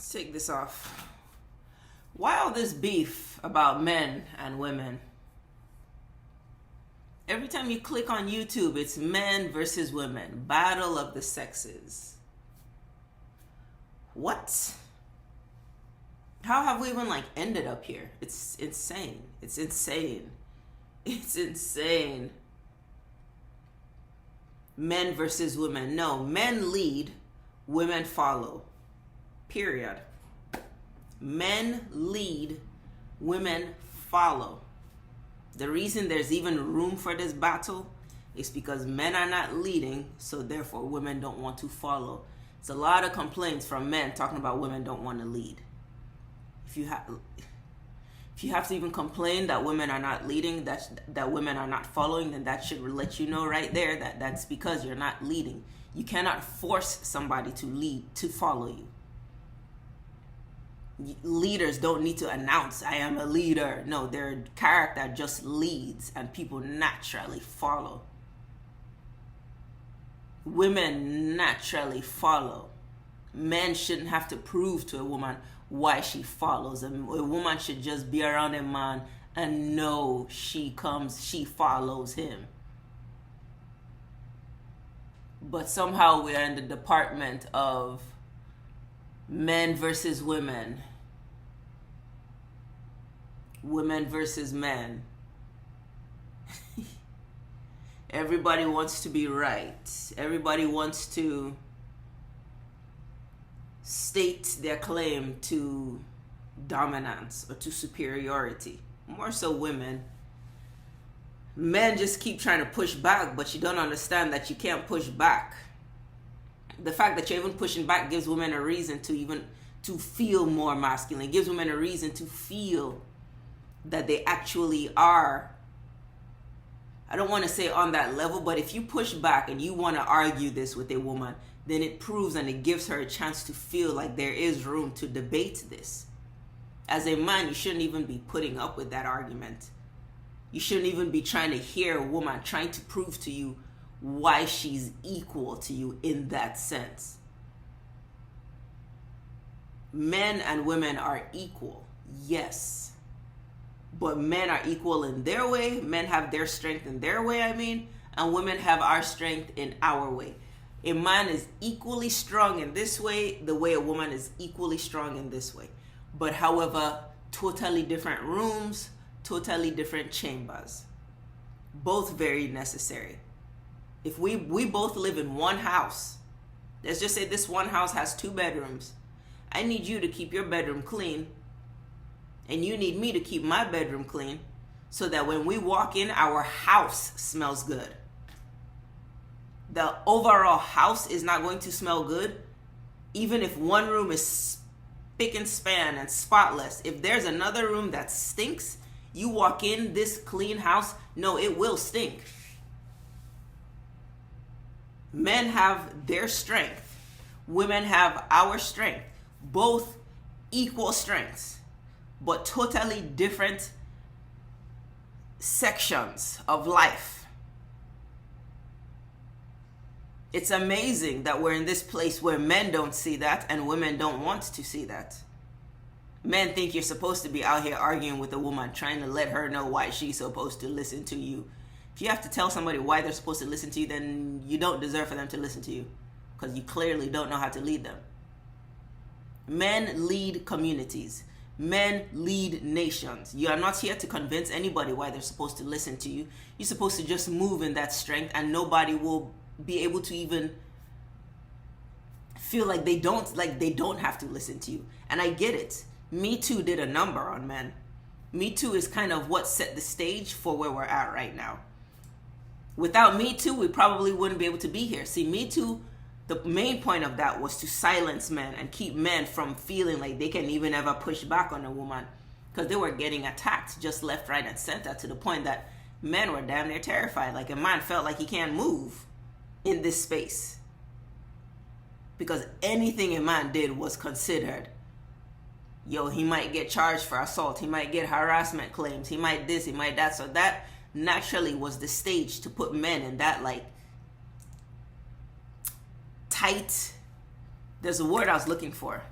Let's take this off. Why all this beef about men and women? Every time you click on YouTube, it's men versus women. Battle of the sexes. What? How have we even ended up here? It's insane. It's insane. It's insane. Men versus women. No, men lead, women follow. Period. Men lead, women follow. The reason there's even room for this battle is because men are not leading, so therefore women don't want to follow. It's a lot of complaints from men talking about women don't want to lead. If you have to even complain that women are not leading, that women are not following, then that should let you know right there that that's because you're not leading. You cannot force somebody to lead, to follow you. Leaders don't need to announce, I am a leader. No, their character just leads and people naturally follow. Women naturally follow. Men shouldn't have to prove to a woman why she follows. A woman should just be around a man and know she follows him. But somehow we are in the department of men versus women, women versus men. Everybody wants to be right. Everybody wants to state their claim to dominance or to superiority. More so women. Men just keep trying to push back, but you don't understand that you can't push back. The fact that you're even pushing back gives women a reason to feel more masculine. It gives women a reason to feel that they actually are, I don't want to say on that level, but if you push back and you want to argue this with a woman, then it proves and it gives her a chance to feel like there is room to debate this. As a man, you shouldn't even be putting up with that argument. You shouldn't even be trying to hear a woman trying to prove to you why she's equal to you in that sense. Men and women are equal, yes. But men are equal in their way. Men have their strength in their way, and women have our strength in our way. A man is equally strong in this way, the way a woman is equally strong in this way. But however, totally different rooms, totally different chambers. Both very necessary. If we both live in one house, let's just say this one house has 2 bedrooms. I need you to keep your bedroom clean, and you need me to keep my bedroom clean, so that when we walk in, our house smells good. The overall house is not going to smell good, even if one room is spick and span and spotless. If there's another room that stinks, you walk in this clean house, no, it will stink. Men have their strength. Women have our strength. Both equal strengths, but totally different sections of life. It's amazing that we're in this place where men don't see that and women don't want to see that. Men think you're supposed to be out here arguing with a woman, trying to let her know why she's supposed to listen to you. If you have to tell somebody why they're supposed to listen to you, then you don't deserve for them to listen to you, because you clearly don't know how to lead them. Men lead communities. Men lead nations. You are not here to convince anybody why they're supposed to listen to you. You're supposed to just move in that strength, and nobody will be able to even feel like they don't have to listen to you. And I get it. Me Too did a number on men. Me Too is kind of what set the stage for where we're at right now. Without Me Too, we probably wouldn't be able to be here. See, Me Too, the main point of that was to silence men and keep men from feeling like they can even ever push back on a woman, because they were getting attacked just left, right, and center, to the point that men were damn near terrified. Like, a man felt like he can't move in this space, because anything a man did was considered. He might get charged for assault, he might get harassment claims, he might this, he might that. So that naturally was the stage to put men in that tight, there's a word I was looking for,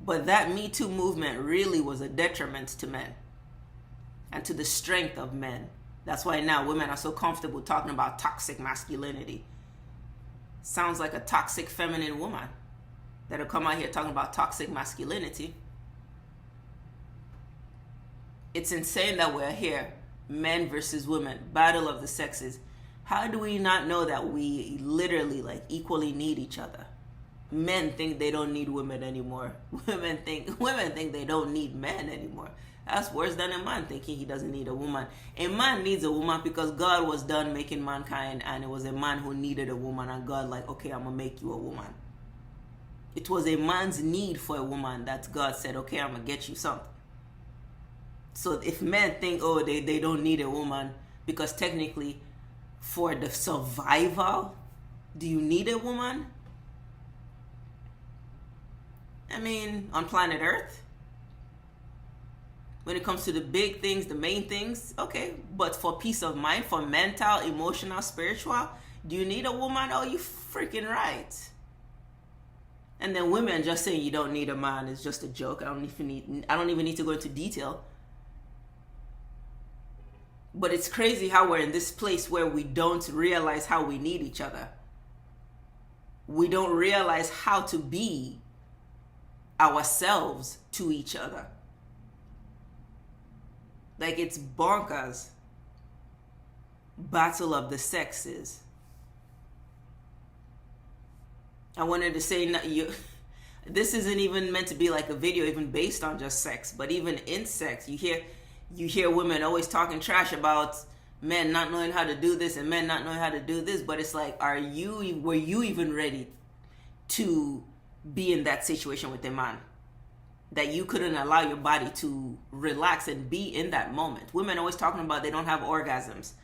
But that Me Too movement really was a detriment to men and to the strength of men. That's why now women are so comfortable talking about toxic masculinity. Sounds like a toxic feminine woman that'll come out here talking about toxic masculinity. It's insane that we're here, men versus women, battle of the sexes. How do we not know that we literally like equally need each other? Men think they don't need women anymore. Women think they don't need men anymore. That's worse than a man thinking he doesn't need a woman. A man needs a woman because God was done making mankind, and it was a man who needed a woman, and God like, okay, I'm gonna make you a woman. It was a man's need for a woman that God said, okay, I'm gonna get you something. So if men think, oh, they don't need a woman, because technically for the survival, do you need a woman? I mean, on planet Earth, when it comes to the big things, the main things, okay. But for peace of mind, for mental, emotional, spiritual, do you need a woman? Oh, you freaking right. And then women just saying you don't need a man is just a joke. I don't even need to go into detail. But it's crazy how we're in this place where we don't realize how we need each other. We don't realize how to be ourselves to each other. Like, it's bonkers. Battle of the sexes. I wanted to say, this isn't even meant to be like a video even based on just sex, but even in sex, you hear women always talking trash about men not knowing how to do this and men not knowing how to do this, but it's like, were you even ready to be in that situation with a man? That you couldn't allow your body to relax and be in that moment. Women always talking about they don't have orgasms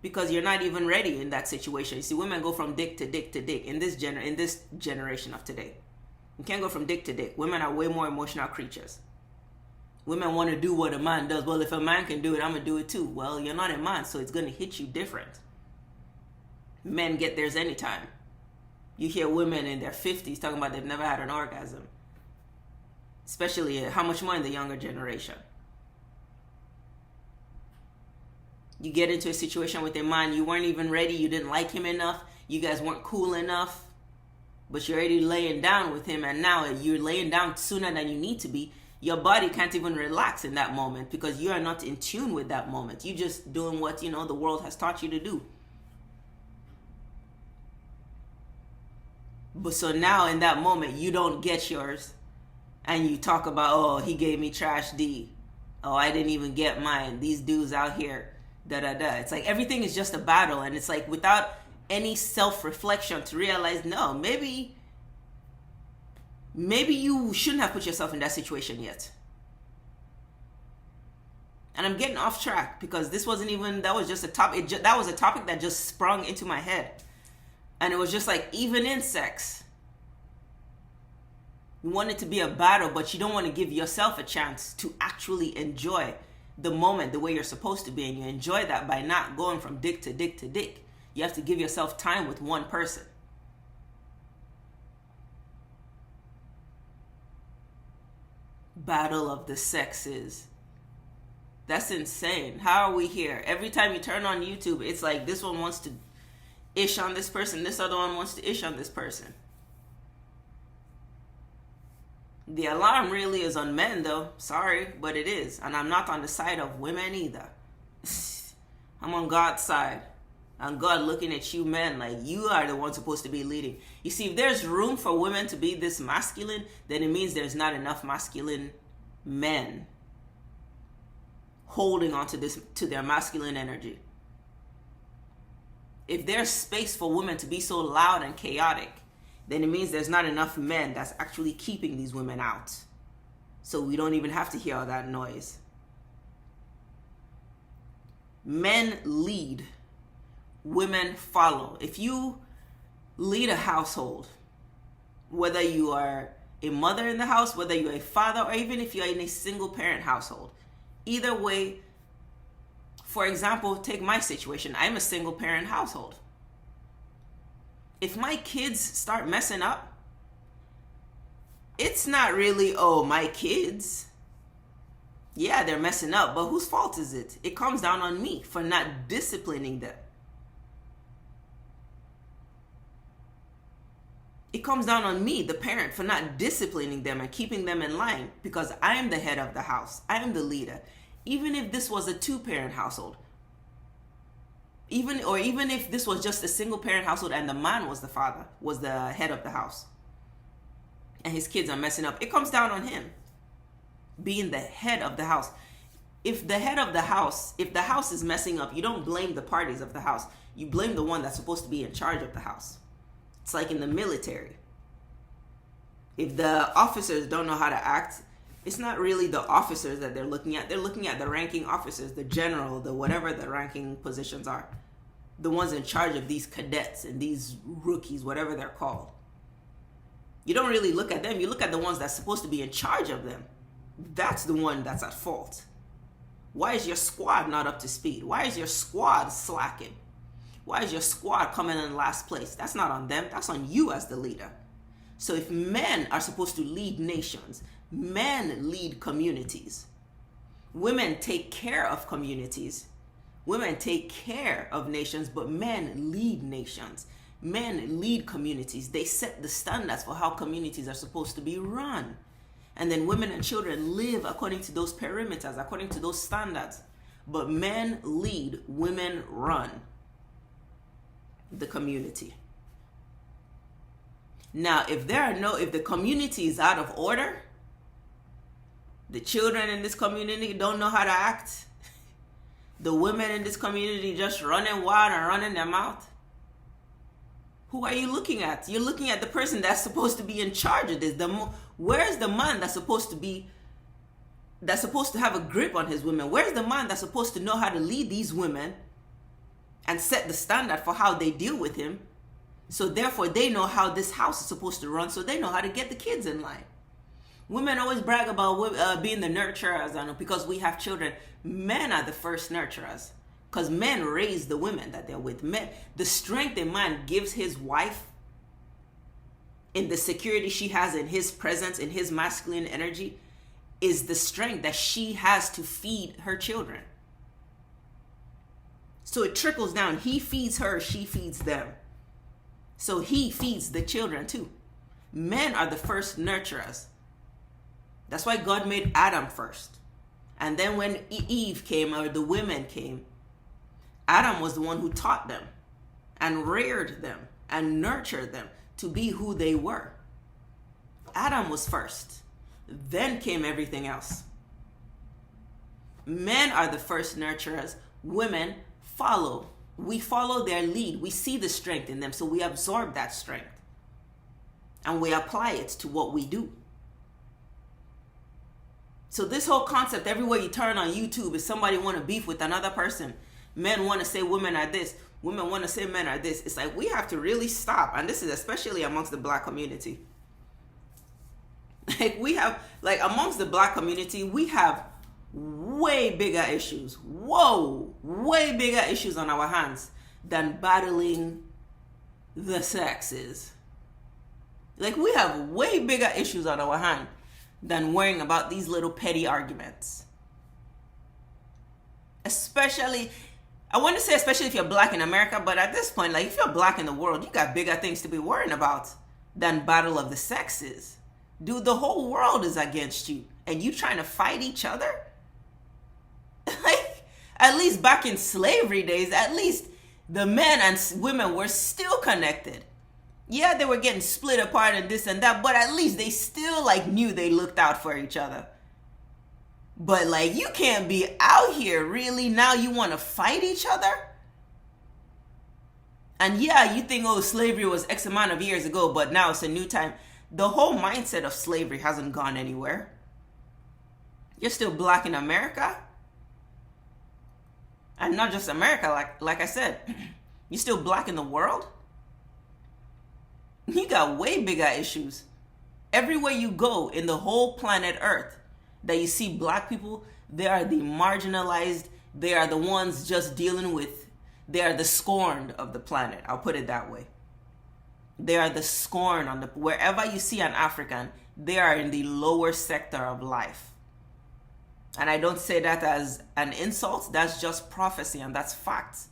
because you're not even ready in that situation. You see, women go from dick to dick to dick in this generation of today. You can't go from dick to dick. Women are way more emotional creatures. Women want to do what a man does. Well, if a man can do it, I'm going to do it too. Well, you're not a man, so it's going to hit you different. Men get theirs anytime. You hear women in their 50s talking about they've never had an orgasm. Especially how much more in the younger generation. You get into a situation with a man, you weren't even ready, you didn't like him enough, you guys weren't cool enough, but you're already laying down with him, and now you're laying down sooner than you need to be. Your body can't even relax in that moment because you are not in tune with that moment. You're just doing what, the world has taught you to do. But so now in that moment, you don't get yours. And you talk about, oh, he gave me trash D. Oh, I didn't even get mine. These dudes out here, da-da-da. It's like everything is just a battle. And it's like without any self-reflection to realize, no, maybe you shouldn't have put yourself in that situation yet. And I'm getting off track because that was just a topic. That was a topic that just sprung into my head. And it was just like, even in sex, you want it to be a battle, but you don't want to give yourself a chance to actually enjoy the moment the way you're supposed to be. And you enjoy that by not going from dick to dick to dick. You have to give yourself time with one person. Battle of the sexes. That's insane. How are we here? Every time you turn on YouTube, it's like this one wants to ish on this person. This other one wants to ish on this person. The alarm really is on men, though. Sorry, but it is. And I'm not on the side of women either. I'm on God's side. And God looking at you men like you are the one supposed to be leading. You see, if there's room for women to be this masculine, then it means there's not enough masculine men holding on to their masculine energy. If there's space for women to be so loud and chaotic, then it means there's not enough men that's actually keeping these women out. So we don't even have to hear all that noise. Men lead, women follow. If you lead a household, whether you are a mother in the house, whether you're a father, or even if you're in a single parent household, either way, for example, take my situation. I'm a single parent household. If my kids start messing up, it's not really, oh, my kids. Yeah, they're messing up, but whose fault is it? It comes down on me for not disciplining them. It comes down on me, the parent, for not disciplining them and keeping them in line, because I am the head of the house. I am the leader. Even if this was a 2-parent household, even if this was just a single parent household and the man was the father, was the head of the house, and his kids are messing up, it comes down on him being the head of the house. If the house is messing up, you don't blame the parties of the house. You blame the one that's supposed to be in charge of the house. It's like in the military. If the officers don't know how to act, it's not really the officers that they're looking at. They're looking at the ranking officers, the general, the whatever the ranking positions are. The ones in charge of these cadets and these rookies, whatever they're called. You don't really look at them. You look at the ones that's supposed to be in charge of them. That's the one that's at fault. Why is your squad not up to speed? Why is your squad slacking? Why is your squad coming in last place? That's not on them. That's on you as the leader. So if men are supposed to lead nations, men lead communities. Women take care of communities. Women take care of nations, but men lead nations. Men lead communities. They set the standards for how communities are supposed to be run. And then women and children live according to those perimeters, according to those standards. But men lead, women run the community. Now, if the community is out of order, the children in this community don't know how to act, the women in this community just running wild and running their mouth, who are you looking at? You're looking at the person that's supposed to be in charge of this. Where's the man that's supposed to have a grip on his women? Where's the man that's supposed to know how to lead these women and set the standard for how they deal with him? So therefore they know how this house is supposed to run, so they know how to get the kids in line. Women always brag about being the nurturers, and because we have children. Men are the first nurturers, because men raise the women that they're with. Men, the strength a man gives his wife in the security she has in his presence, in his masculine energy, is the strength that she has to feed her children. So it trickles down. He feeds her, she feeds them. So he feeds the children too. Men are the first nurturers. That's why God made Adam first. And then when Eve came, or the women came, Adam was the one who taught them and reared them and nurtured them to be who they were. Adam was first. Then came everything else. Men are the first nurturers. Women follow. We follow their lead. We see the strength in them, so we absorb that strength. And we apply it to what we do. So this whole concept, everywhere you turn on YouTube, is somebody want to beef with another person. Men want to say women are this. Women want to say men are this. It's like we have to really stop. And this is especially amongst the Black community. Amongst the Black community, we have way bigger issues. Way bigger issues on our hands than battling the sexes. We have way bigger issues on our hand than worrying about these little petty arguments. Especially if you're Black in America, but at this point, if you're Black in the world, you got bigger things to be worrying about than battle of the sexes. Dude, the whole world is against you, and you trying to fight each other? At least back in slavery days, at least the men and women were still connected. Yeah, they were getting split apart and this and that, but at least they still knew they looked out for each other. But you can't be out here really now you want to fight each other. And yeah, you think, slavery was X amount of years ago, but now it's a new time. The whole mindset of slavery hasn't gone anywhere. You're still Black in America. And not just America, like I said, you're still Black in the world. You got way bigger issues. Everywhere you go in the whole planet Earth that you see Black people, they are the marginalized. They are the ones just dealing with, they are the scorned of the planet. I'll put it that way. They are the scorn on the, wherever you see an African, they are in the lower sector of life. And I don't say that as an insult. That's just prophecy, and that's facts.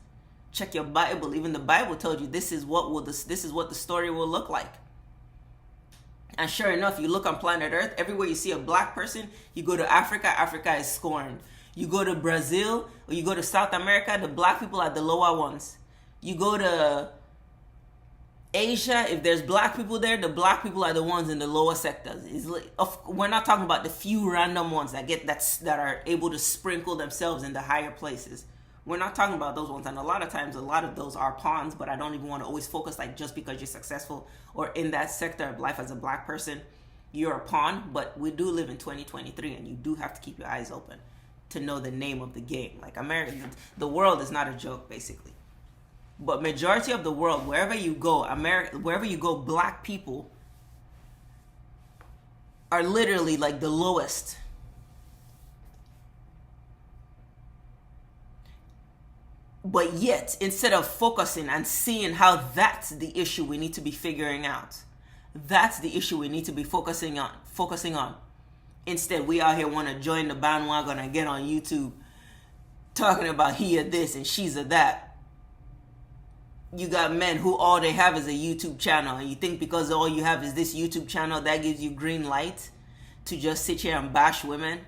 Check your Bible. Even the Bible told you this is what the story will look like. And sure enough, you look on planet Earth, everywhere you see a black person, you go to Africa, Africa is scorned. You go to Brazil or you go to South America, the black people are the lower ones. You go to Asia, if there's black people there, the black people are the ones in the lower sectors. We're not talking about the few random ones that are able to sprinkle themselves in the higher places. We're not talking about those ones. And a lot of times, a lot of those are pawns, but I don't even want to always focus like just because you're successful or in that sector of life as a black person, you're a pawn. But we do live in 2023, and you do have to keep your eyes open to know the name of the game. Like America, the world is not a joke, basically. But majority of the world, wherever you go, wherever you go, black people are literally like the lowest. But yet, instead of focusing and seeing how that's the issue we need to be figuring out, that's the issue we need to be focusing on. Instead, we out here want to join the bandwagon and get on YouTube talking about he a this and she's a that. You got men who all they have is a YouTube channel, and you think because all you have is this YouTube channel that gives you green light to just sit here and bash women.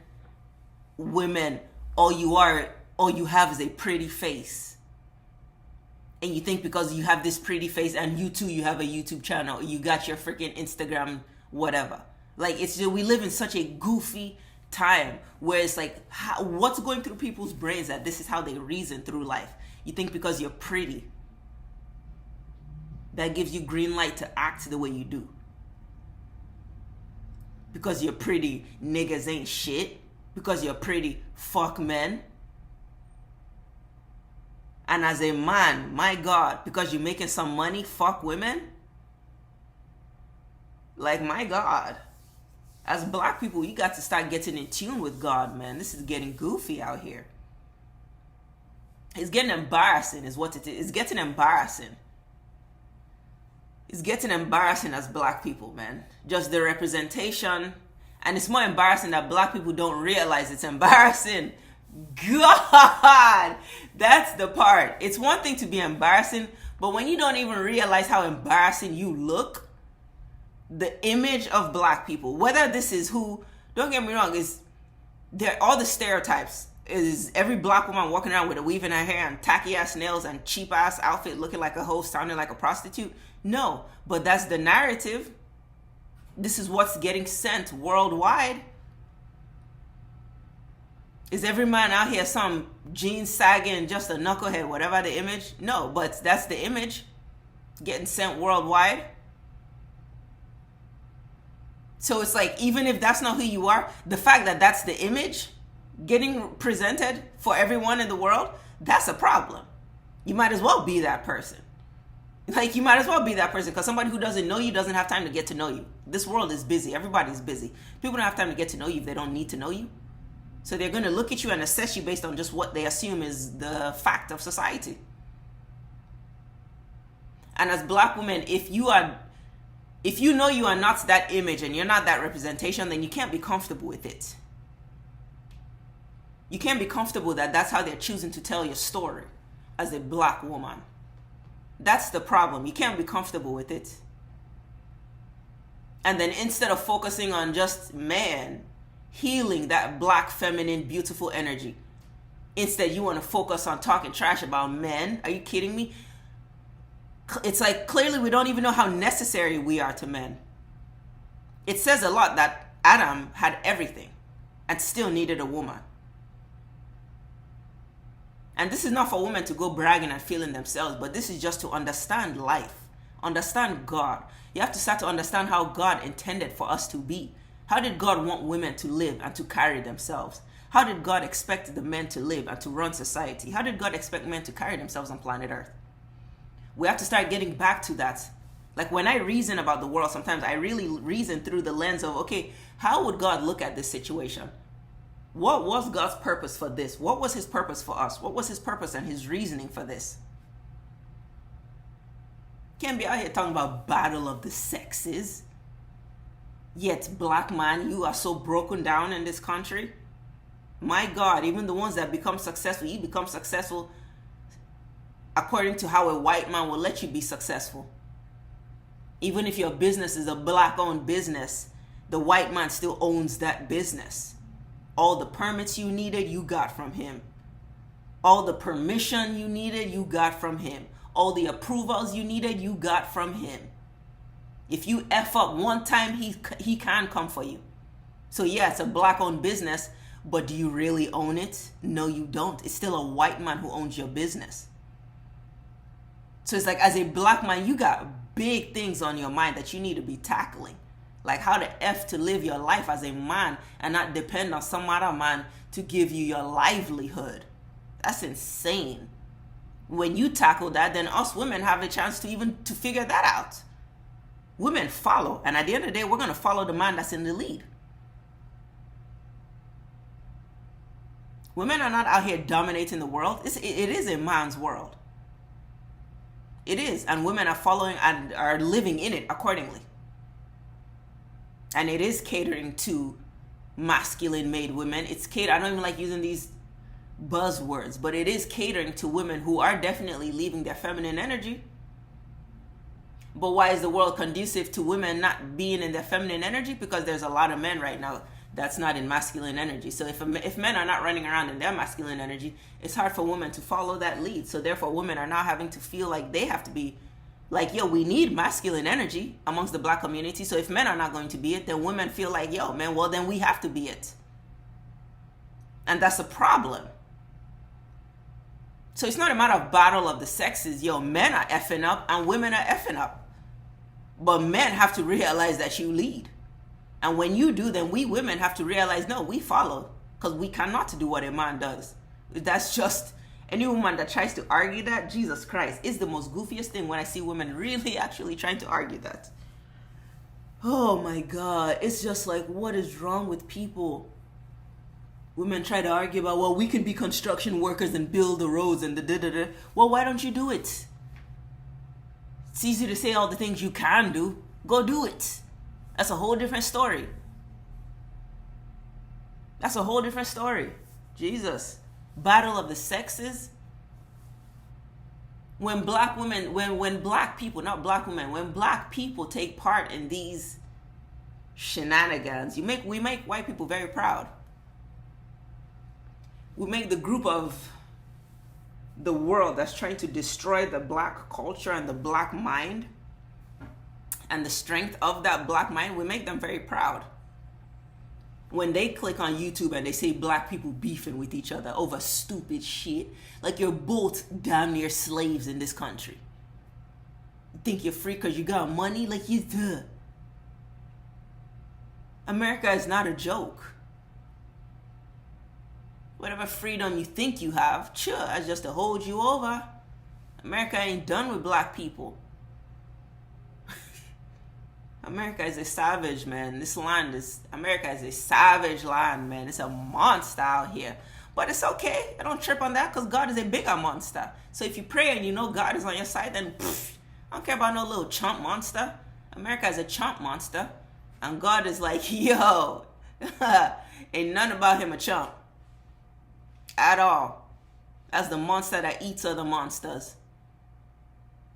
All you have is a pretty face, and you think because you have this pretty face and you too you have a YouTube channel, you got your freaking Instagram whatever. Like, we live in such a goofy time where it's like, what's going through people's brains that this is how they reason through life? You think because you're pretty, that gives you green light to act the way you do. Because you're pretty, niggas ain't shit. Because you're pretty, fuck men. And as a man, my God, because you're making some money, fuck women. Like, my God. As black people, you got to start getting in tune with God, man. This is getting goofy out here. It's getting embarrassing is what it is. It's getting embarrassing. It's getting embarrassing as black people, man. Just the representation. And it's more embarrassing that black people don't realize it's embarrassing. God, that's the part. It's one thing to be embarrassing, but when you don't even realize how embarrassing you look, the image of black people, whether this is who, don't get me wrong, is there all the stereotypes. Is every black woman walking around with a weave in her hair and tacky ass nails and cheap ass outfit looking like a hoe, sounding like a prostitute? No, but that's the narrative. This is what's getting sent worldwide. Is every man out here some jeans sagging, just a knucklehead, whatever the image? No, but that's the image getting sent worldwide. So it's like, even if that's not who you are, the fact that that's the image getting presented for everyone in the world, that's a problem. You might as well be that person. Like, you might as well be that person, because somebody who doesn't know you doesn't have time to get to know you. This world is busy. Everybody's busy. People don't have time to get to know you if they don't need to know you. So they're going to look at you and assess you based on just what they assume is the fact of society. And as black women, if you know you are not that image and you're not that representation, then you can't be comfortable with it. You can't be comfortable that that's how they're choosing to tell your story as a black woman. That's the problem. You can't be comfortable with it. And then instead of focusing on just man healing that black, feminine, beautiful energy, instead you want to focus on talking trash about men. Are you kidding me? It's like, clearly we don't even know how necessary we are to men. It says a lot that Adam had everything and still needed a woman. And this is not for women to go bragging and feeling themselves, but this is just to understand life, understand God. You have to start to understand how God intended for us to be. How did God want women to live and to carry themselves? How did God expect the men to live and to run society? How did God expect men to carry themselves on planet Earth? We have to start getting back to that. Like, when I reason about the world, sometimes I really reason through the lens of, okay, how would God look at this situation? What was God's purpose for this? What was his purpose for us? What was his purpose and his reasoning for this? Can't be out here talking about battle of the sexes. Yet, black man, you are so broken down in this country. My God, even the ones that become successful, you become successful according to how a white man will let you be successful. Even if your business is a black-owned business, the white man still owns that business. All the permits you needed, you got from him. All the permission you needed, you got from him. All the approvals you needed, you got from him. If you F up one time, he can come for you. So yeah, it's a black-owned business, but do you really own it? No, you don't. It's still a white man who owns your business. So it's like, as a black man, you got big things on your mind that you need to be tackling. Like how the F to live your life as a man and not depend on some other man to give you your livelihood. That's insane. When you tackle that, then us women have a chance to figure that out. Women follow, and at the end of the day, we're going to follow the man that's in the lead. Women are not out here dominating the world. It is a man's world. It is, and women are following and are living in it accordingly. And it is catering to masculine-made women. It's I don't even like using these buzzwords, but it is catering to women who are definitely leaving their feminine energy. But why is the world conducive to women not being in their feminine energy? Because there's a lot of men right now that's not in masculine energy. So if men are not running around in their masculine energy, it's hard for women to follow that lead. So therefore, women are now having to feel like they have to be like, yo, we need masculine energy amongst the black community. So if men are not going to be it, then women feel like, yo, man, well, then we have to be it. And that's a problem. So it's not a matter of battle of the sexes. Yo, men are effing up and women are effing up. But men have to realize that you lead. And when you do, then we women have to realize, no, we follow. Because we cannot do what a man does. That's just, any woman that tries to argue that, Jesus Christ, is the most goofiest thing when I see women really actually trying to argue that. Oh my God. It's just like, what is wrong with people? Women try to argue about, well, we can be construction workers and build the roads and da-da-da-da. Well, why don't you do it? It's easy to say all the things you can do. Go do it. That's a whole different story. That's a whole different story. Jesus. Battle of the sexes. When black women, when black people, not black women, when black people take part in these shenanigans, we make white people very proud. We make the group of the world that's trying to destroy the black culture and the black mind and the strength of that black mind, we make them very proud. When they click on YouTube and they say black people beefing with each other over stupid shit, like you're both damn near slaves in this country. You think you're free because you got money? Like you do. America is not a joke. Whatever freedom you think you have, sure, that's just to hold you over. America ain't done with black people. America is a savage, man. America is a savage land, man. It's a monster out here. But it's okay. I don't trip on that because God is a bigger monster. So if you pray and you know God is on your side, then I don't care about no little chump monster. America is a chump monster. And God is like, yo, ain't nothing about him a chump. At all. That's the monster that eats other monsters.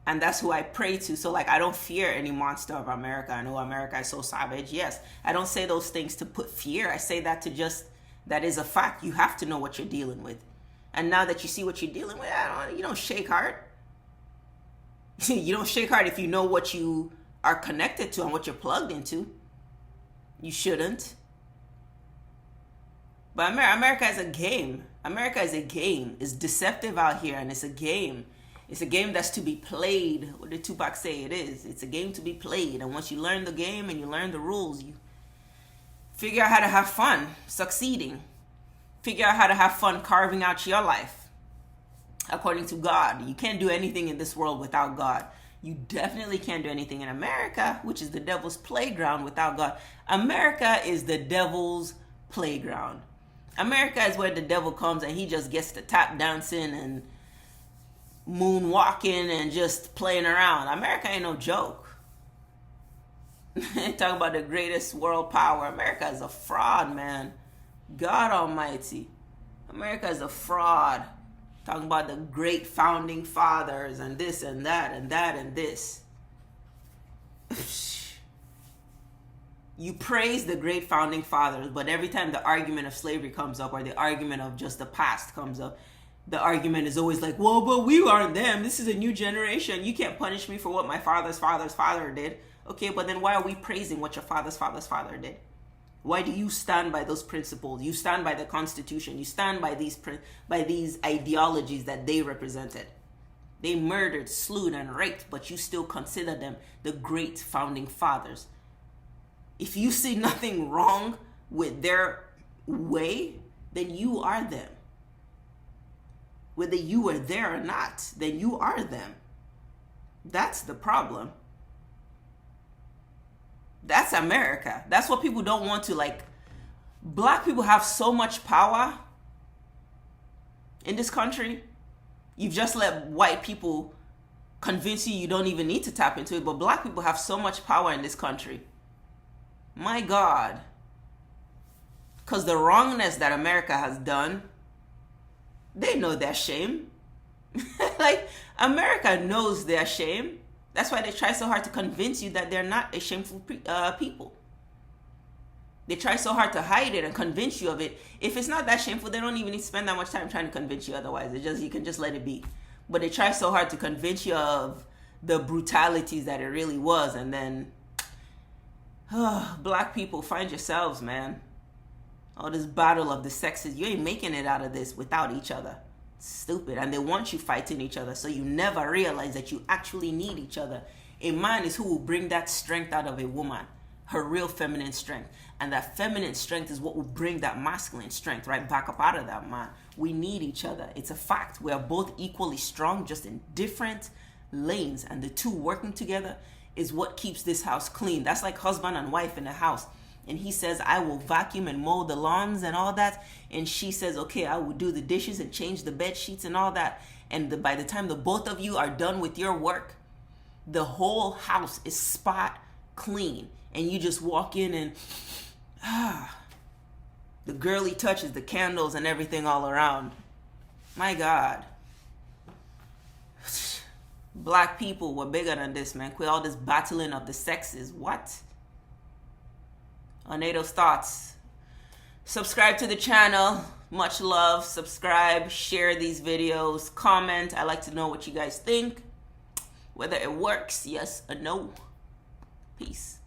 And that's who I pray to. So like, I don't fear any monster of America. I know America is so savage. Yes, I don't say those things to put fear. I say that to just, that is a fact. You have to know what you're dealing with. And now that you see what you're dealing with, you don't shake heart. You don't shake heart if you know what you are connected to and what you're plugged into. You shouldn't. But America is a game. America is a game. It's deceptive out here, and it's a game. It's a game that's to be played. What did Tupac say it is? It's a game to be played. And once you learn the game and you learn the rules, you figure out how to have fun succeeding. Figure out how to have fun carving out your life according to God. You can't do anything in this world without God. You definitely can't do anything in America, which is the devil's playground, without God. America is the devil's playground. America is where the devil comes and he just gets to tap dancing and moonwalking and just playing around. America ain't no joke. Talking about the greatest world power. America is a fraud, man. God almighty. America is a fraud. Talking about the great founding fathers and this and that and that and this. You praise the great founding fathers, but every time the argument of slavery comes up or the argument of just the past comes up, the argument is always like, well, but we aren't them. This is a new generation. You can't punish me for what my father's father's father did. Okay, but then why are we praising what your father's father's father did? Why do you stand by those principles? You stand by the Constitution. You stand by these ideologies that they represented. They murdered, slew, and raped, but you still consider them the great founding fathers. If you see nothing wrong with their way, then you are them. Whether you were there or not, then you are them. That's the problem. That's America. That's what people don't want to like. Black people have so much power in this country. You've just let white people convince you don't even need to tap into it. But black people have so much power in this country. My God. Because the wrongness that America has done, they know their shame. Like, America knows their shame. That's why they try so hard to convince you that they're not a shameful people. They try so hard to hide it and convince you of it. If it's not that shameful, they don't even need to spend that much time trying to convince you otherwise. You can just let it be. But they try so hard to convince you of the brutalities that it really was. And then, black people, find yourselves, man. All this battle of the sexes, you ain't making it out of this without each other. Stupid. And they want you fighting each other, so you never realize that you actually need each other. A man is who will bring that strength out of a woman, her real feminine strength. And that feminine strength is what will bring that masculine strength right back up out of that man. We need each other. It's a fact. We are both equally strong, just in different lanes. And the two working together is what keeps this house clean. That's like husband and wife in a house. And he says, I will vacuum and mow the lawns and all that. And she says, okay, I will do the dishes and change the bed sheets and all that. And by the time the both of you are done with your work, the whole house is spot clean. And you just walk in and the girly touches, the candles and everything all around. My God. Black people were bigger than this, man. Quit all this battling of the sexes. What? Onado's thoughts. Subscribe to the channel. Much love. Subscribe. Share these videos. Comment. I like to know what you guys think. Whether it works, yes or no. Peace.